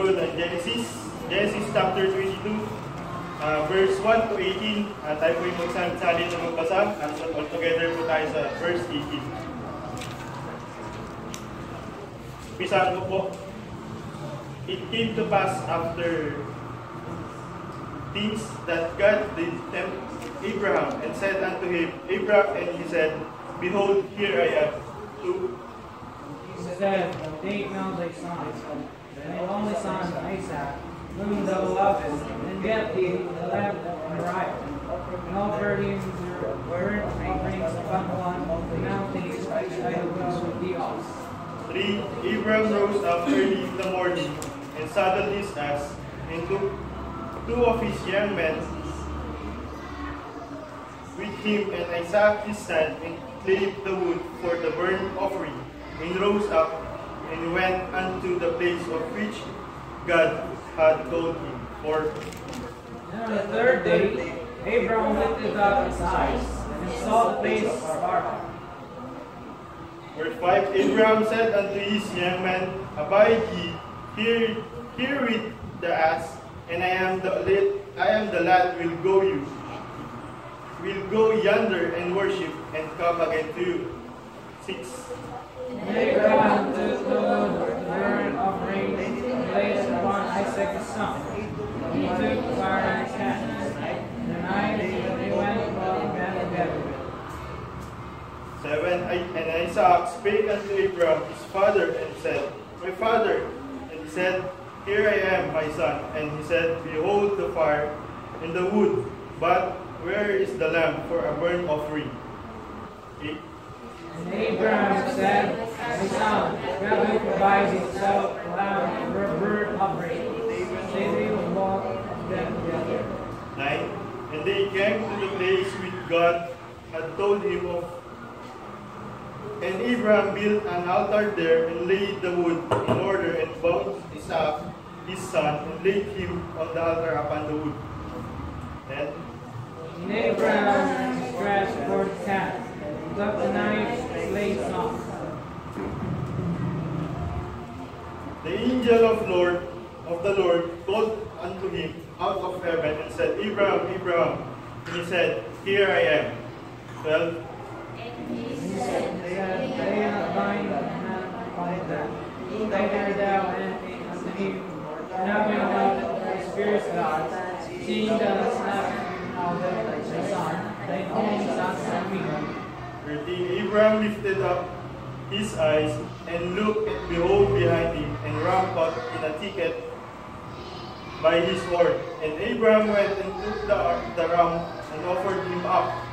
Genesis chapter 22, verse 1 to 18. Tayo po yung magsasalin na magbasa. At all together po tayo sa verse 18. Umpisa ko po. It came to pass after things that God did tempt Abraham and said unto him, Abraham, and he said, Behold, here I am. He said, Take now thy son, thine only son Isaac, whom thou lovest, and get thee the lamb and Uriah, and offer him the burnt offerings upon one of the mountains which I will with thee of. 3. Abraham rose up early in the morning, and saddled his ass, and took two of his young men with him, and Isaac his son, and clave the wood for the burnt offering, and rose up, and went unto the place of which God had told him. 4. And on the third day, Abraham lifted up his eyes, and saw the place afar off. Verse 5. Abraham said unto his young men, Abide ye here with the ass, and I am the lad will go yonder and worship, and come again to you. 6. And Abraham took the burnt offering and laid it upon Isaac his son. He took the fire in his hand, and the knife, and they went about them together. 7. And Isaac spake unto Abraham his father, and said, My father. And he said, Here I am, my son. And he said, Behold the fire and the wood, but where is the lamb for a burnt offering? 8. And Abraham said, My son, God will provide himself a lamb for a burnt offering. So they will walk them together. 9. And they came to the place which God had told him of. And Abraham built an altar there, and laid the wood in order, and bound Isaac his son, and laid him on the altar upon the wood. 10. And Abraham stretched forth his hand, and took the knife, and laid it on. The angel of the Lord called unto him out of heaven, and said, Abraham, Abraham. And he said, Here I am. 12. He said, Lay not thine hand upon them, neither thou anything unto him, for now we know that the Spirit of God, seeing thou hast not acknowledged thy son, thine only son from me. 13. Abraham lifted up his eyes, and looked, and behold behind him, and ram caught in a thicket by his sword. And Abraham went and took the ram, and offered him up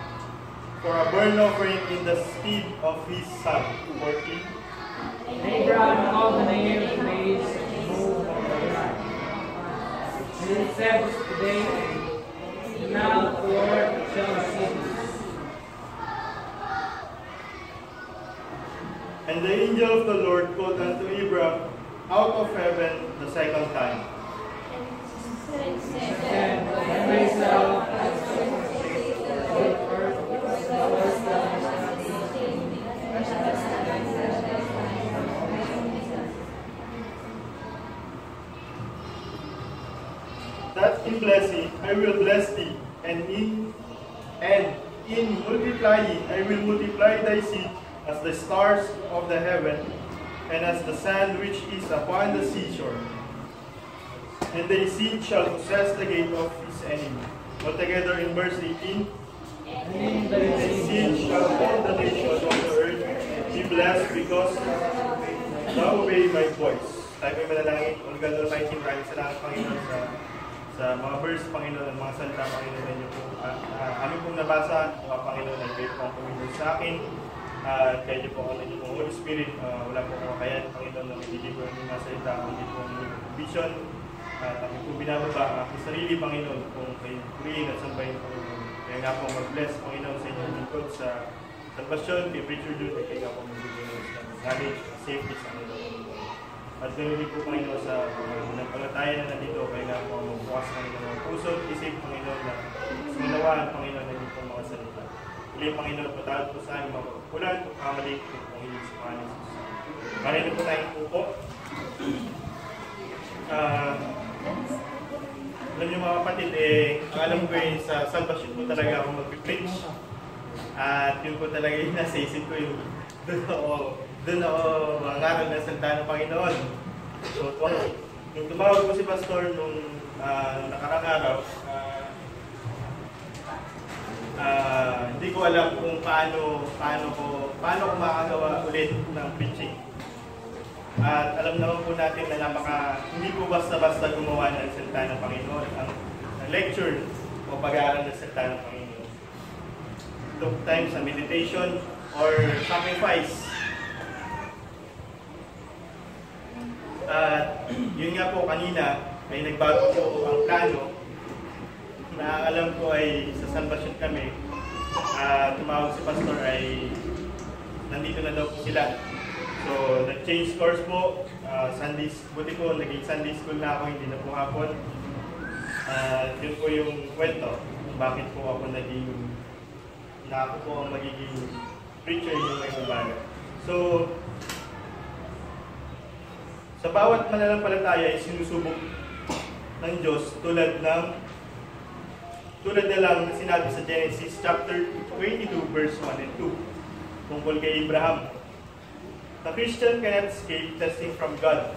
for a burnt offering in the stead of his son. 14. And Abraham called the name of the place Behold Uriah. And it said today, the mouth of the Lord shall receive us. And the angel of the Lord called unto Abraham out of heaven the second time. And raise thou that in blessing I will bless thee, and in multiplying I will multiply thy seed as the stars of the heaven, and as the sand which is upon the seashore. And thy seed shall possess the gate of his enemy. Altogether in verse 18, and thy seed shall all the nations of the earth be blessed, because thou obey my voice. Tayo may manalangin. O God Almighty, maraming salamat, Panginoon, sa mga verse, Panginoon, at mga salita, Panginoon, na inyo po. Amin pong nabasa, Panginoon, ay kayo po ang pumindol sa akin. At kayo niyo po ang naging Holy Spirit. Wala po akong kakayan, Panginoon, na magdidibor ang mga salita, hindi po ang vision. At kami po binababa ang aking sarili, Panginoon, kung kayo purihin at sambahin, Panginoon. Kaya nga po mag-bless, Panginoon, sa inyong lingkod sa salvation, kay Preacher Jude, at kaya nga po mag-bless sa knowledge, safety sa Panginoon. At ganoon din po, Panginoon, sa nagpalataya na nandito, kaya nga po magbukas ng mga puso at isip, Panginoon, na sumunawaan, Panginoon, na hindi po mga salita. Uli, Panginoon, patawad po sa aming mga pagkukulan, kamali po, Panginoon, sa Panginoon. Marino po tayong pupo. Alam niyo mga kapatid, ang alam ko sa salvation po talaga ako mag-preach. At yun po talaga yung nasa isip ko yung doon ako mangaral ng salita ng Panginoon. So, nung tumawag ko si Pastor nung nakarang araw, hindi ko alam kung paano ko makagawa ulit ng preaching. At alam naman po natin na hindi po basta-basta gumawa ng salita ng Panginoon. Ang lecture o pag-aaral ng salita ng Panginoon. Took time sa meditation or sacrifice. At yun nga po kanina ay nagbago po ang plano. Na alam ko ay sa salvation kami. Tumawag si Pastor ay nandito na daw po sila. So, nag-change course po, buti po, naging Sunday school na ako, hindi na po hapon. Yun po yung kwento, bakit po ako ako po ang magiging preacher yung may umaga. So, sa bawat mananampalataya ay sinusubok ng Diyos tulad na lang sinabi sa Genesis chapter 22 verse 1 and 2 tungkol kay Abraham. The Christian cannot escape testing from God.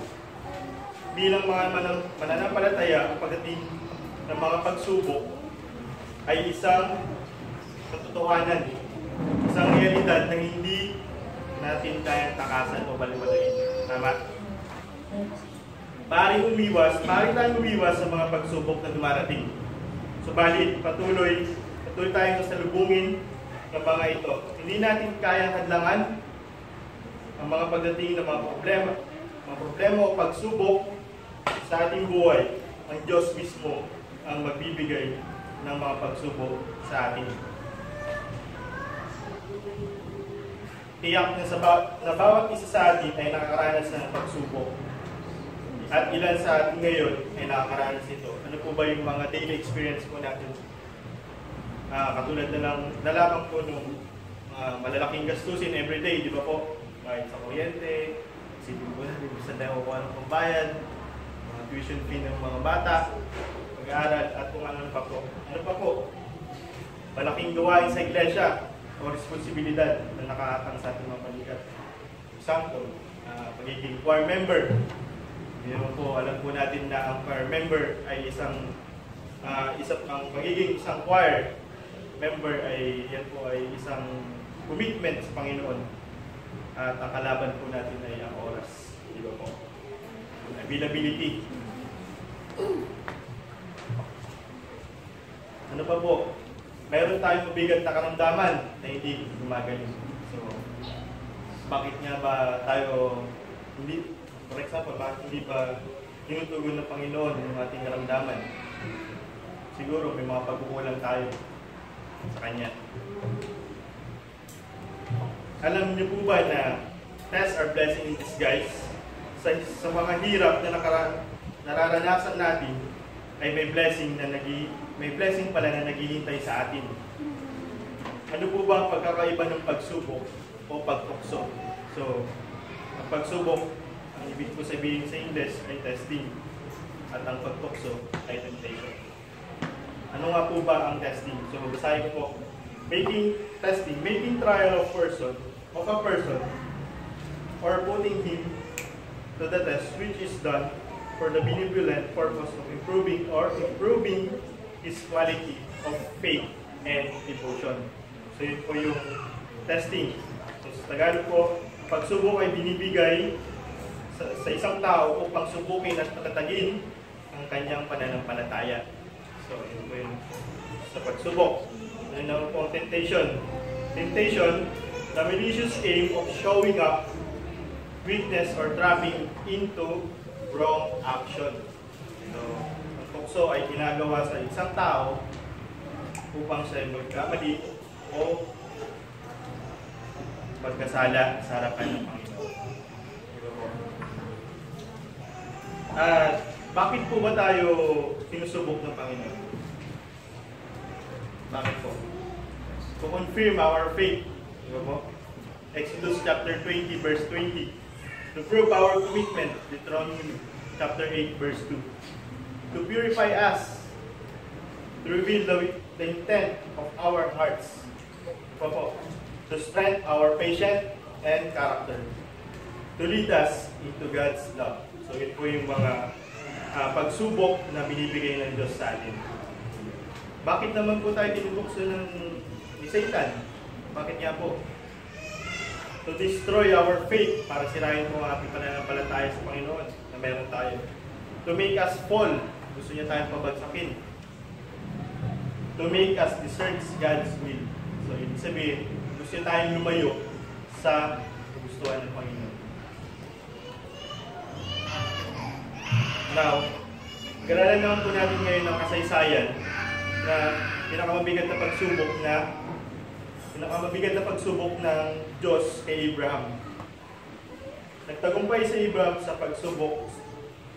Bilang mga mananampalataya, ang pagdating ng mga pagsubok ay isang katotohanan, isang realidad na hindi natin kayang takasan o baliwalain. Tama? Maaaring tayong umiwas sa mga pagsubok na dumarating. Subalit, patuloy tayong sasalubungin ng mga ito. Hindi natin kayang hadlangan ang mga pagdating ng mga problema o pagsubok sa ating buhay. Ang Diyos mismo ang magbibigay ng mga pagsubok sa atin. Tiyak na bawat isa sa atin ay nakakaranas ng pagsubok. At ilan sa atin ngayon ay nakakaranas nito. Ano po ba yung mga daily experience po natin? Katulad na lamang po nung malalaking gastusin everyday, di ba po? Kahit sa kuryente, isipin ko na, bisa tayo kung anong pambayad, mga tuition fee ng mga bata, pag-aaral, at kung ano pa po. Ano pa po? Malaking gawain sa iglesia o responsibilidad na nakaatang sa ating mga palikat. Example, pagiging choir member. Hindi naman po, alam po natin na ang choir member ay pagiging isang choir member ay yan po ay isang commitment sa Panginoon. At ang kalaban po natin ay ang oras. Di ba po? Availability. Ano pa po? Meron tayong mabigat na karamdaman na hindi gumagaling. So, bakit nga ba tayo for example, bakit hindi ba tinutugon ng Panginoon yung ating karamdaman? Siguro may mga pagkukulang tayo sa Kanya. Alam niyo po ba na tests are blessing in disguise? Sa mga hirap na nararanasan natin ay may blessing pala na naghihintay sa atin. Ano po ba ang pagkakaiba ng pagsubok o pagtukso? So, ang pagsubok, ang ibig ko sabihin sa English ay testing. At ang pagtukso ay temptation. Ano nga po ba ang testing? So, basahin ko po. Making trial of a person, or putting him to the test, which is done for the benevolent purpose of improving his quality of faith and devotion. So, yun po yung testing. So, sa Tagalog po, pagsubok ay binibigay sa isang tao upang subukin at patatagin ang kanyang pananampalataya. So, yun po yun sa pagsubok. Ano naman po ang temptation? Temptation, the malicious aim of showing up weakness or trapping into wrong action. So, ang tukso ay ginagawa sa isang tao upang siya magkamali o magkasala sa harapan ng Panginoon. Diba po? Bakit po ba tayo sinusubok ng Panginoon? Bakit po? To confirm our faith. Diba po? Exodus chapter 20 verse 20. To prove our commitment, Deuteronomy chapter 8, verse 2. To purify us, to reveal the intent of our hearts, to strengthen our patience and character, to lead us into God's love. So ito po yung mga pagsubok na binibigay ng Diyos sa atin. Bakit naman po tayo tinubukso ni Satan? Bakit nga po? To destroy our faith, para sirain po ang ating pananampalataya sa Panginoon na meron tayo. To make us fall, gusto niya tayong pabagsakin. To make us discern God's will. So, ibig sabihin, gusto niya tayong lumayo sa gustuhan ng Panginoon. Now, garalan naman po natin ngayon ang kasaysayan na pinakamabigat na pagsubok ng Diyos kay Abraham. Nagtagumpay si Abraham sa pagsubok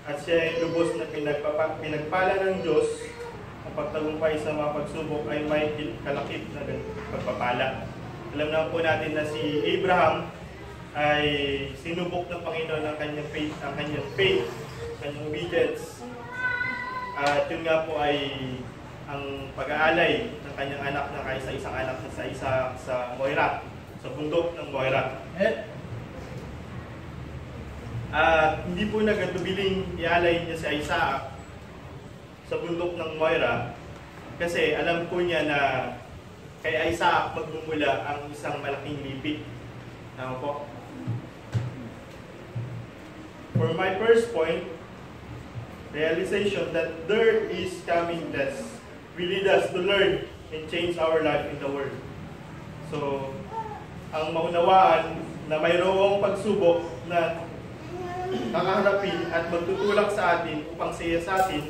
at siya ay lubos na pinagpala ng Diyos. Ang pagtagumpay sa mga pagsubok ay may kalakip na pagpapala. Alam naman po natin na si Abraham ay sinubok ng Panginoon ang kanyang faith, kanyang obedience. At yun nga po ay ang pag-aalay ng kanyang anak na kaisa-isang anak na sa Moira, sa bundok ng Moira. At hindi po nagatubiling ialay niya si Isaac sa bundok ng Moira kasi alam po niya na kay Isaac magmumula ang isang malaking lipit. Tama po? For my first point, realization that there is coming test will lead us to learn and change our life in the world. So, ang maunawaan na mayroong pagsubok na kakaharapin at magtutulak sa atin upang siya sa atin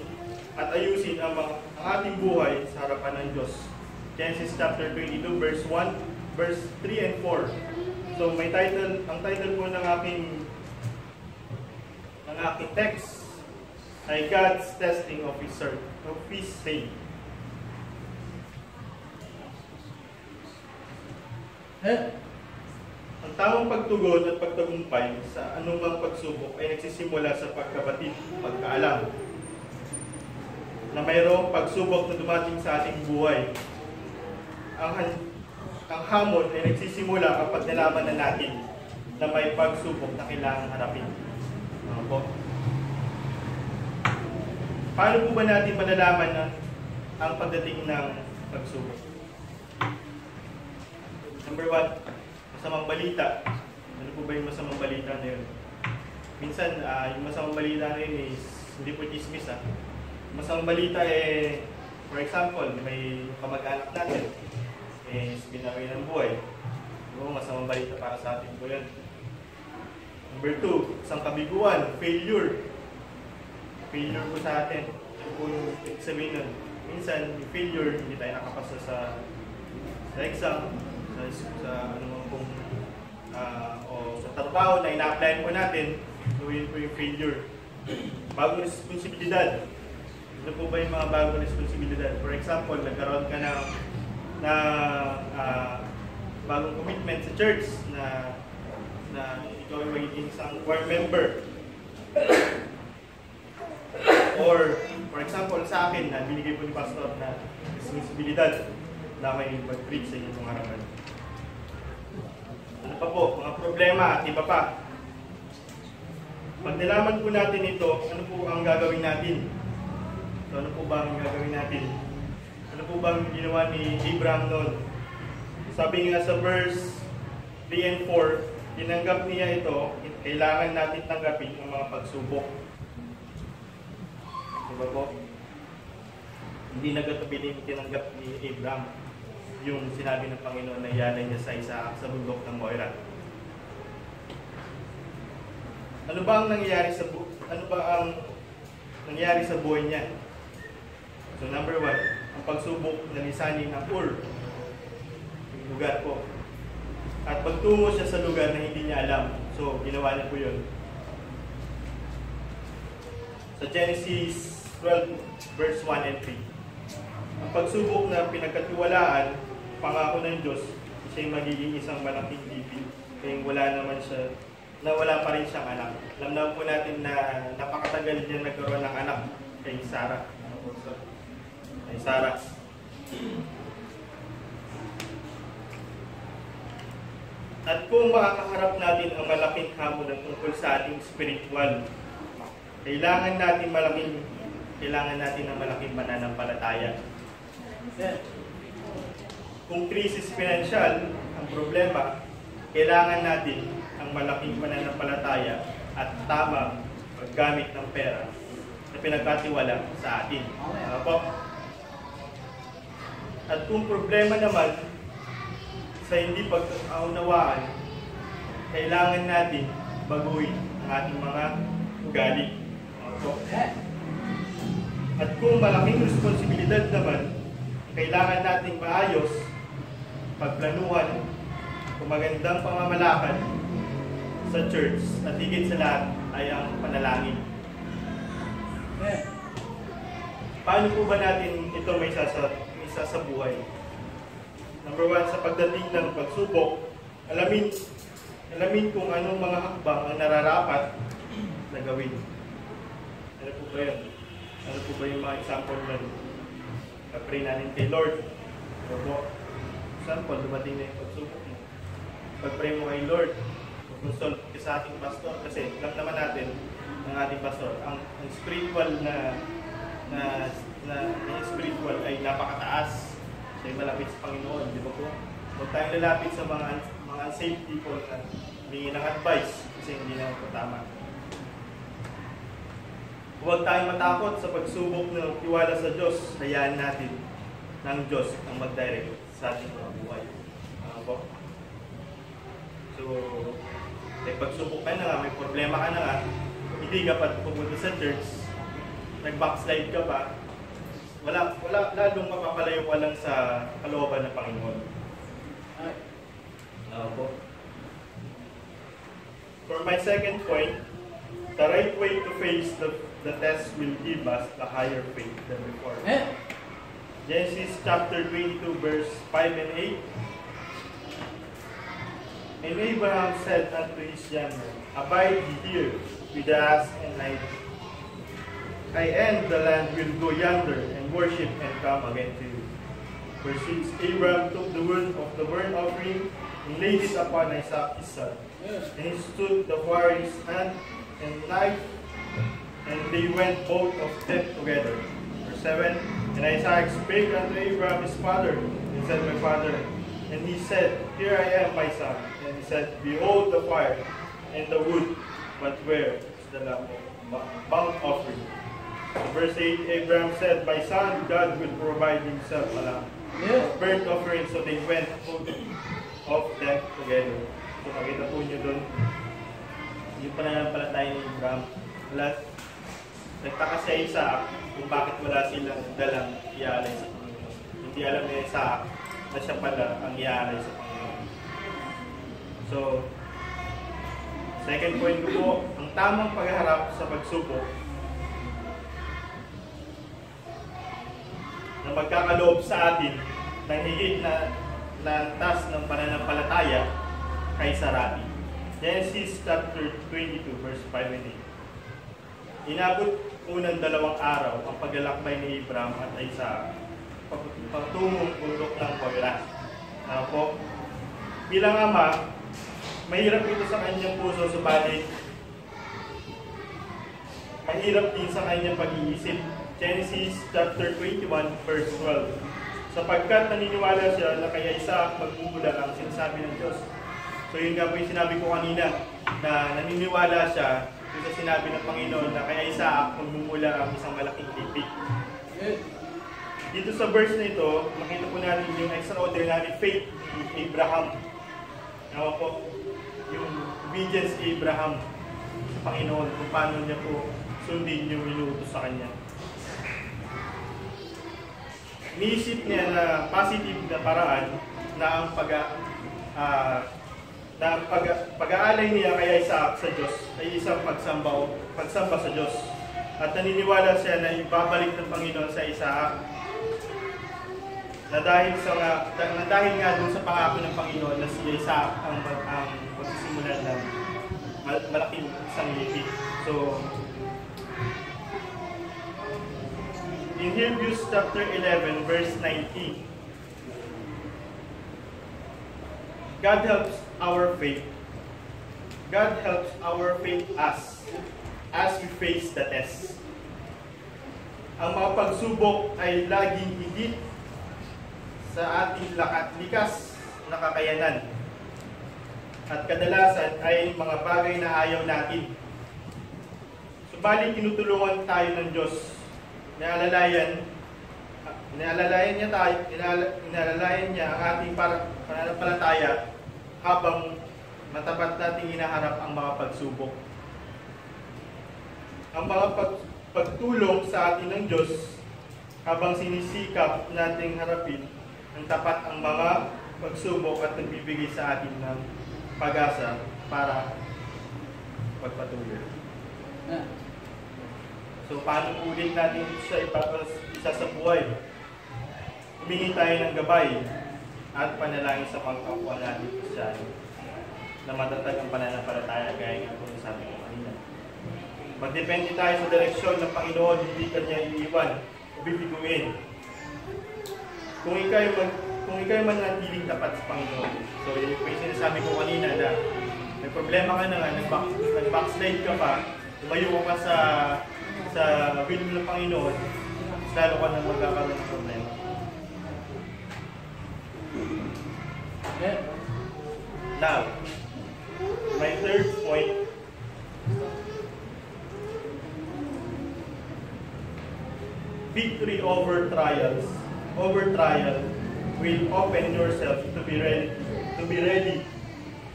at ayusin ang ating buhay sa harapan ng Diyos. Genesis chapter 22, verse 1, verse 3 and 4. So, ang title po ng aking text ay God's testing of His faith. Ang tamang pagtugon at pagtagumpay sa anumang pagsubok ay nagsisimula sa pagkabatid, pagkaalam na mayroong pagsubok na dumating sa ating buhay. Ang hamon ay nagsisimula kapag nalaman na natin na may pagsubok na kailangang harapin. Paano po ba natin malalaman na ang pagdating ng pagsubok? Number 1, masamang balita. Ano po ba yung masamang balita na yun? Minsan, yung masamang balita na yun is hindi po chismis. Masamang balita for example, may kamag-anak natin is binawi ng buhay. Masamang balita para sa atin po yan. Number 2, isang kabiguan, failure. Failure po sa atin. Ano po yung sabihin nun? Minsan, yung failure, hindi tayo nakapasa sa exam, sa ano pong o sa trabaho na ina-apply po natin, so yun po yung failure. Bagong responsibilidad. Ano po ba yung mga bagong responsibilidad? For example, nagkaroon ka ng bagong commitment sa church na ikaw ay magiging isang choir member. Or, for example, sa akin, na binigay po ni Pastor na responsibilidad na may mag-preach sa inyong harapan. Ano pa po? Mga problema at iba pa. Pag nilaman po natin ito, ano po ang gagawin natin? So, ano po ba ang gagawin natin? Ano po ba ang ginawa ni Abraham noon? Sabi nga sa verse 3 and 4, tinanggap niya ito, kailangan natin tanggapin ang mga pagsubok. Diba po? Hindi nagatubiling tinanggap ni Abraham yung sinabi ng Panginoon na ialay niya sa bundok ng Moira. Ano ba ang nangyayari sa buhay niya? So number 1, ang pagsubok na lisanin ng Ur, yung lugar po. At pagtungo siya sa lugar na hindi niya alam. So ginawa niya po yun. Sa Genesis 12, verse 1 and 3. Ang pagsubok na pinagkatiwalaan, pangako ng Diyos, siya'y magiging isang malaking libing. Kaya wala naman siya na wala pa rin siyang anak. Alam naman po natin na napakatagal niya nagkaroon ng anak kay Sarah. Kay Sarah. At kung makakaharap natin ang malaking hamon na tungkol sa ating spiritual, kailangan natin ng malaking pananampalataya. Kung krisis pinansyal ang problema, kailangan natin ang malaking pananampalataya at tamang paggamit ng pera na pinagkatiwala sa atin. At kung problema naman sa hindi pagkaunawaan, kailangan natin baguhin ang ating mga ugali. At kung malaking responsibilidad naman, kailangan nating maayos, pagplanuhan, kung magandang pamamalakad sa church at higit sa lahat ay ang panalangin. Paano po ba natin ito may sasabuhay? Number 1, sa pagdating ng pagsubok, alamin kung anong mga hakbang ang nararapat na gawin. Ano po ba yun? Ano po ba yung mga example na pag-pray natin kay Lord? Ano po? Example, dumating na yung pagsubok mo. Pag-pray mo kay Lord, consult ka sa ating pastor. Kasi alam naman natin ng ating pastor, ang spiritual na spiritual ay napakataas. Siya ay malapit sa Panginoon, di ba po? Huwag tayong lalapit sa mga unsafe people na humingi ng advice kasi hindi naman po tama. Huwag tayong matakot sa pagsubok ng tiwala sa Diyos. Hayaan natin ng Diyos ang mag-direct sa ating mga buhay. So, may pagsubok ka na nga, may problema ka na nga, hindi ka pa pupunta sa church, nag-backslide ka pa, lalong mapapalayo ka lang sa kalooban ng Panginoon. For my second point, the right way to face the test will give us a higher faith than before. Genesis chapter 22 verse 5 and 8. And Abraham said unto his young men, Abide ye here with the ass, and I and the land will go yonder and worship and come again to you. Verse 6, Abraham took the wood of the burnt offering and laid it upon Isaac his son. And he stood the fire in his hand and knife, and they went both of them together. Verse 7, And Isaac spake unto Abraham his father, and said, My father. And he said, Here I am, my son. And he said, Behold the fire and the wood, but where is the lamb of burnt offering? Verse 8, Abraham said, My son, God will provide himself a lamb of burnt offering. So they went both of them together. So makita po nyo doon, yung pananampalataya ni Abraham. Nagtaka si Isaac kung bakit wala silang dalang iaalay sa Panginoon. Hindi alam ni Isaac na siya pala ang iaalay sa Panginoon. So, second point ko po, ang tamang pagharap sa pagsubok na magkakaloob sa atin ng higit na lantas ng pananampalataya kay Sarah. Genesis chapter 22 verse 5 and 8. Inabot unang 2 araw ang paglalakbay ni Abraham at Isaac patungong bundok ng Moira. Po, bilang ama, mahirap ito sa kanyang puso, subalit mahirap din sa kanyang pag-iisip. Genesis chapter 21 verse 12. Sapagkat naniniwala siya na kay Isaac magmumula ang sinasabi ng Diyos. So yun nga po yung sinabi ko kanina, na naniniwala siya sa sinabi ng Panginoon na kay Isaac magmumula ang isang malaking titik. Dito sa verse na ito, makita po natin yung extraordinary faith ni Abraham. Nawa po, yung obedience ni Abraham sa Panginoon, kung paano niya po sundin yung inuutos sa kanya. Niisip niya na positive na paraan na ang pag-aalay niya kay Isaac sa Diyos ay isang pagsamba sa Diyos. At naniniwala siya na ibabalik ng Panginoon sa Isaac na dahil nga dun sa pangako ng Panginoon na si Isaac ang magsisimulan ng malaking isang lipi. So, in Hebrews chapter 11, verse 19, God helps our faith. God helps our faith as we face the test. Ang mga pagsubok ay laging higit sa ating likas na kakayanan. At kadalasan ay mga bagay na ayaw natin. Subalit tinutulungan tayo ng Diyos. Inaalalayan niya ang ating pananampalataya habang matapat nating hinaharap ang mga pagsubok. Ang mga pagtulong sa atin ng Diyos habang sinisikap nating harapin ang tapat ang mga pagsubok at nagbibigay sa atin ng pag-asa para magpatuloy. So, paano ulit natin siya isa sa buhay? Humingi tayo ng gabay at panalangin sa mga kapwa natin Kristiyano na matatag ang pananampalataya gaya nga po sabi ko kanina. Magdepende tayo sa direksyon ng Panginoon, hindi kanya iiwan o bibiguin. Kung ikaw manatiling tapat sa Panginoon. So, yun po yung sinasabi ko kanina na may problema ka na nga, nag-backslide ka pa, tumayo ka sa will ng Panginoon, lalo ka na magkakaroon ng problema. Now, my third point, victory over trial will open yourself to be ready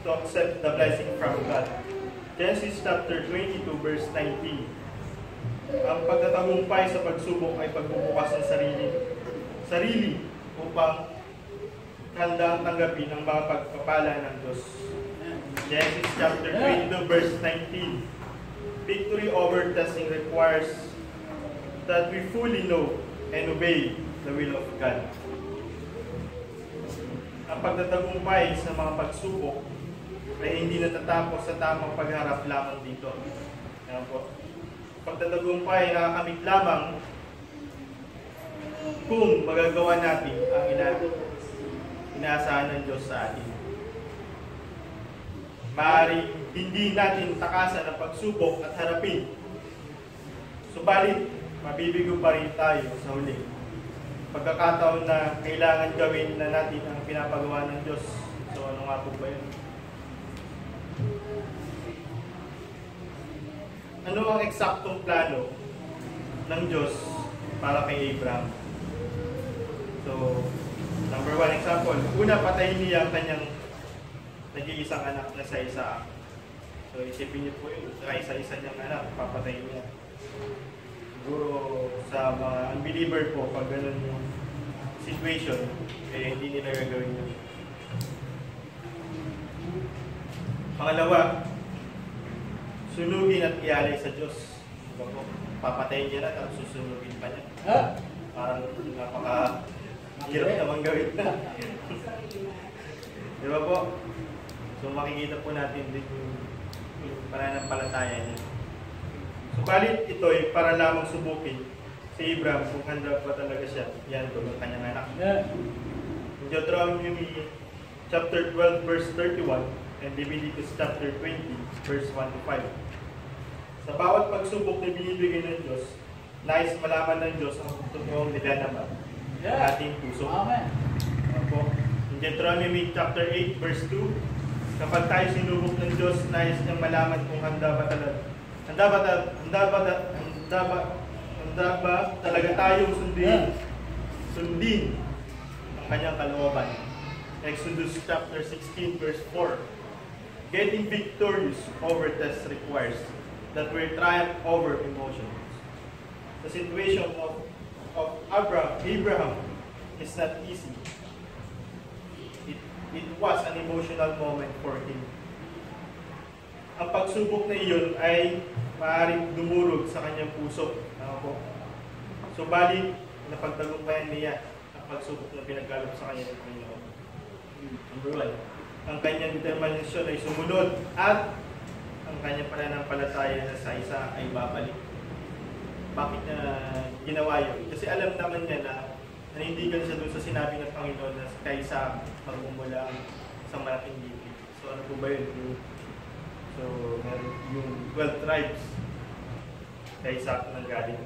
to accept the blessing from God. Genesis chapter 22 verse 19. Ang pagtatagumpay sa pagsubok ay pagbubukas ng sarili upang handang tanggapin ang mga pagpapala ng Diyos. Genesis chapter 22 verse 19. Victory over testing requires that we fully know and obey the will of God. Ang pagtatagumpay sa mga pagsubok ay hindi natatapos sa tamang pagharap lamang dito. Ayan po. Pagtatagumpay ay nakakamit lamang kung magagawa natin ang inaasahan ng Diyos sa atin. Maaaring hindi natin takasan ang pagsubok at harapin. Subalit, mabibigo pa rin tayo sa huli. Pagkakataon na kailangan gawin na natin ang pinapagawa ng Diyos. So, ano nga po ba yun? Ano ang eksaktong plano ng Diyos para kay Abraham? So, number one example. Una, patayin niya ang kanyang nag-iisang anak na sa Isaac. So, isipin niyo po yun. Sa isa-isa niyang anak, papatayin niya. Siguro sa mga unbeliever po, pag ganun yung situation, eh hindi nila gagawin yun. Pangalawa, sunugin at ialay sa Diyos. Papatayin niya na, tapos susunugin pa niya. Parang napaka-hirap naman gawin na. Di ba po? So makikita po natin din yung pananampalataya niya. Subalit ito ay para lamang subukin si Abraham kung handa pa talaga siya. Yan doon ang kanyang anak. In Deuteronomy chapter 12 verse 31 and Leviticus chapter 20 verse 1 to 5. Sa bawat pagsubok na binibigay ng Diyos, nais malaman ng Diyos ang totoong nilalaman ng ating puso. Amen. In Deuteronomy chapter 8 verse 2, kapag tayo sinubok ng Diyos, nais niyang malaman kung handa ba talaga tayong sundin ang kanyang kalooban. Exodus chapter 16 verse 4. Getting victorious over tests requires that we triumph over emotions. The situation of Abraham is not easy. It was an emotional moment for him. Ang pagsubok na iyon ay maaaring dumurog sa kanyang puso. Subalit, napagtagumpayan niya ang pagsubok na pinagkalap sa kanya ng Panginoon. Number one, ang kanyang determinasyon ay sumunod at ang kanyang pananampalataya na sa isa ay babalik. Bakit niya ginawa yun? Kasi alam naman niya na nanindigan siya doon sa sinabi ng Panginoon na kaysa magmumula sa malaking libig. So ano po ba yun? So yung 12 tribes kay Isaac nang galing.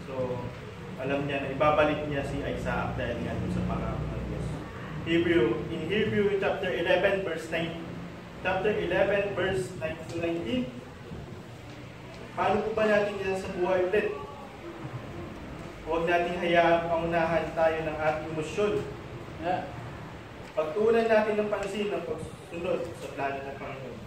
So alam niya na ibabalik niya si Isaac dahil nga doon sa pangako ng Diyos. In Hebrew chapter 11 verse 9. Chapter 11 verse 9 to 19. Paano po ba natin yan sa buhay ulit? Huwag natin hayaang paunahan tayo ng ating emosyon. Pagtuunan natin ng pansin ng pagsunod sa plano ng Panginoon.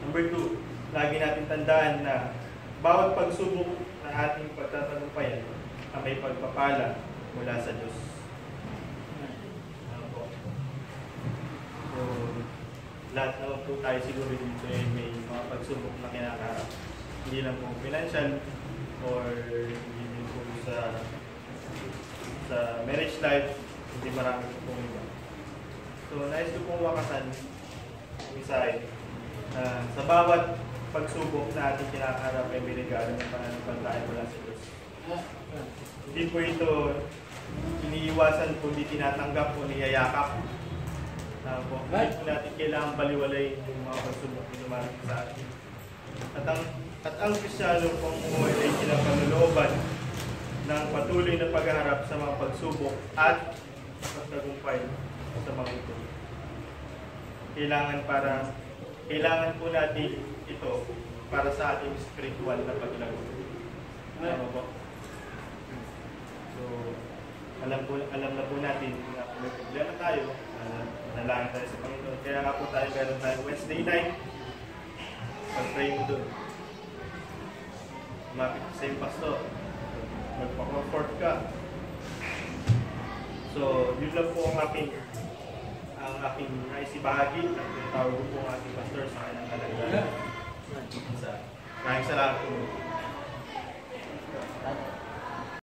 Number 2, lagi natin tandaan na bawat pagsubok na ating pagtatagumpayan ay may pagpapala mula sa Diyos. Ano po? So, lahat naman po tayo siguro dito ay may mga pagsubok na kinakaharap. Hindi lang po financial or hindi din po sa marriage life, hindi marami po iba. So, nais ko pong wakasan yung isa na sa bawat pagsubok na ating kinakaharap ay binigyan ng pananampalataya mula sa Diyos. Hindi po ito iniiwasan po, hindi tinatanggap o niyayakap. Hindi po natin kailangan baliwalay yung mga pagsubok na dumarating sa atin. At ang Kristiyano pong umuwi ay kinapalulooban ng patuloy na pagharap sa mga pagsubok at pagtagumpay sa mga ito. Kailangan po natin ito para sa ating spiritual na paglago. Tama po? So, alam na po natin na kung may problema tayo, nalangin tayo sa Panginoon. Kaya nga po meron tayo Wednesday night. Pag-pray mo doon. Lumapit sa iyo, pastor. Magpa-comfort ka. So, yun lang po ang aking naisibahagi at tawag ko po ang ating pastor sa kanyang kalagayan. Maraming salamat po.